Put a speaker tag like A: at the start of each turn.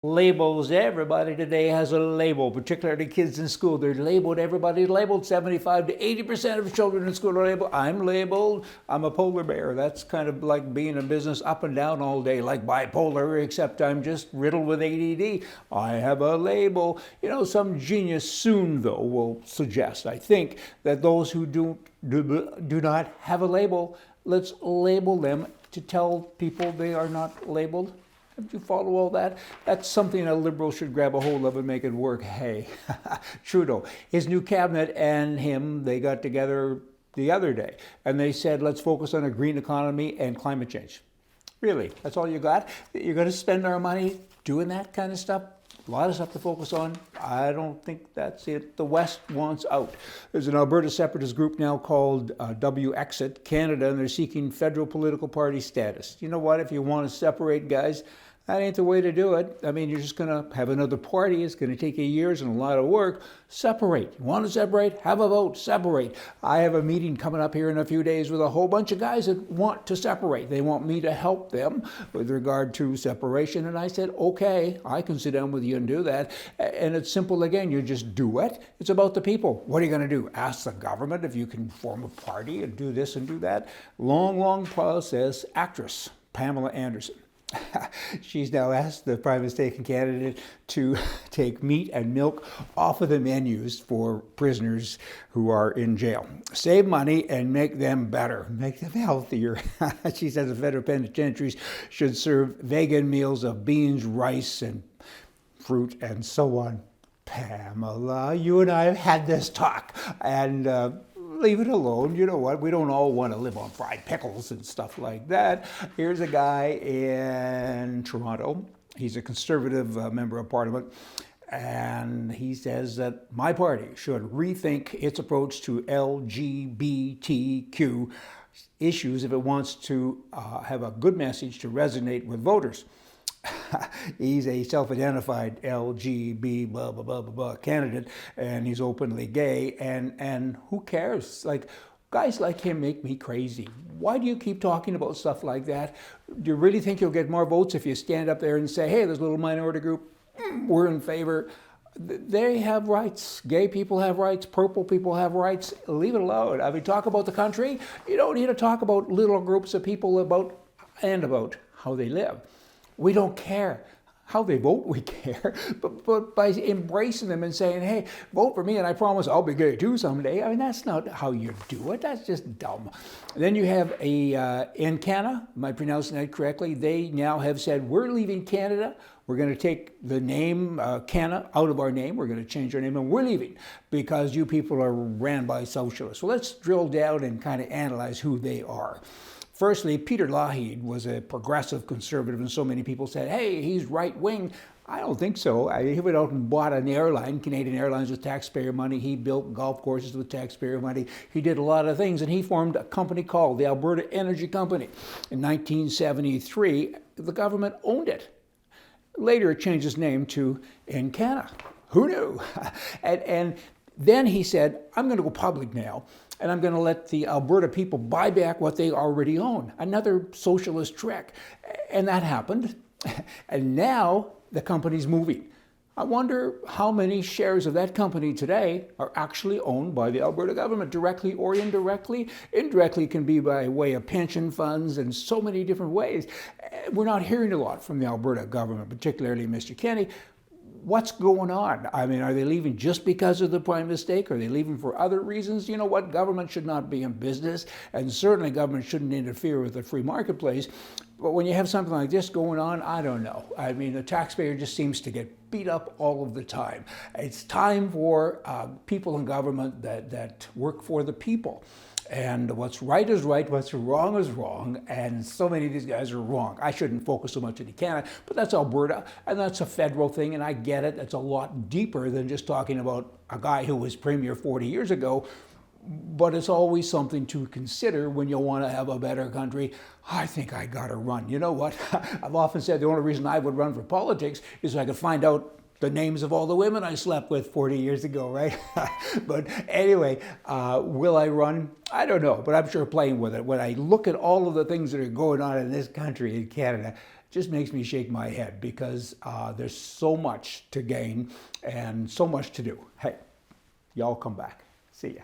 A: Labels. Everybody today has a label, particularly kids in school. They're labeled. Everybody's labeled. 75 to 80% of children in school are labeled. I'm labeled. I'm a polar bear. That's kind of like being in business up and down all day, like bipolar, except I'm just riddled with ADD. I have a label. Some genius soon, though, will suggest, I think, that those who do not have a label, let's label them to tell people they are not labeled. Do you follow all that? That's something a Liberal should grab a hold of and make it work. Hey, Trudeau, his new cabinet and him, they got together the other day and they said, let's focus on a green economy and climate change. Really? That's all you got? You're going to spend our money doing that kind of stuff? A lot of stuff to focus on. I don't think that's it. The West wants out. There's an Alberta separatist group now called Wexit Canada, and they're seeking federal political party status. You know what? If you want to separate, guys, that ain't the way to do it. I mean, you're just going to have another party. It's going to take you years and a lot of work. Separate. You want to separate? Have a vote. Separate. I have a meeting coming up here in a few days with a whole bunch of guys that want to separate. They want me to help them with regard to separation. And I said, okay, I can sit down with you and do that. And it's simple again. You just do it. It's about the people. What are you going to do? Ask the government if you can form a party and do this and do that? Long process. Actress Pamela Anderson. She's now asked the prime minister's candidate to take meat and milk off of the menus for prisoners who are in jail. Save money and make them better, make them healthier. She says the federal penitentiaries should serve vegan meals of beans, rice, and fruit, and so on. Pamela, you and I have had this talk, and leave it alone. You know what? We don't all want to live on fried pickles and stuff like that. Here's a guy in Toronto. He's a conservative member of parliament. And he says that my party should rethink its approach to LGBTQ issues if it wants to have a good message to resonate with voters. He's a self-identified LGB blah, blah, blah, blah, blah candidate, and he's openly gay, and who cares? Like, guys like him make me crazy. Why do you keep talking about stuff like that? Do you really think you'll get more votes if you stand up there and say, hey, there's a little minority group, we're in favor? They have rights. Gay people have rights. Purple people have rights. Leave it alone. I mean, talk about the country. You don't need to talk about little groups of people about how they live. We don't care. How they vote, we care. But by embracing them and saying, hey, vote for me and I promise I'll be gay too someday, I mean, that's not how you do it. That's just dumb. Then you have in Canada, am I pronouncing that correctly? They now have said, we're leaving Canada. We're going to take the name Canada out of our name. We're going to change our name and we're leaving because you people are ran by socialists. So let's drill down and kind of analyze who they are. Firstly, Peter Lougheed was a progressive conservative, and so many people said, hey, he's right-wing. I don't think so. He went out and bought an airline, Canadian Airlines, with taxpayer money. He built golf courses with taxpayer money. He did a lot of things, and he formed a company called the Alberta Energy Company. In 1973, the government owned it. Later, it changed its name to Encana. Who knew? And then he said, I'm going to go public now, and I'm going to let the Alberta people buy back what they already own. Another socialist trick. And that happened. And now the company's moving. I wonder how many shares of that company today are actually owned by the Alberta government, directly or indirectly. Indirectly can be by way of pension funds and so many different ways. We're not hearing a lot from the Alberta government, particularly Mr. Kenney. What's going on? I mean, are they leaving just because of the prime mistake? Are they leaving for other reasons? You know what? Government should not be in business, and certainly government shouldn't interfere with the free marketplace. But when you have something like this going on, I don't know. I mean, the taxpayer just seems to get beat up all of the time. It's time for people in government that work for the people. And what's right is right, what's wrong is wrong, and so many of these guys are wrong. I shouldn't focus so much on Canada, but that's Alberta, and that's a federal thing, and I get it. It's a lot deeper than just talking about a guy who was premier 40 years ago, but it's always something to consider when you want to have a better country. I think I gotta run. You know what? I've often said the only reason I would run for politics is so I could find out the names of all the women I slept with 40 years ago, right? But anyway, will I run? I don't know, but I'm sure playing with it. When I look at all of the things that are going on in this country, in Canada, just makes me shake my head, because there's so much to gain and so much to do. Hey, y'all come back. See ya.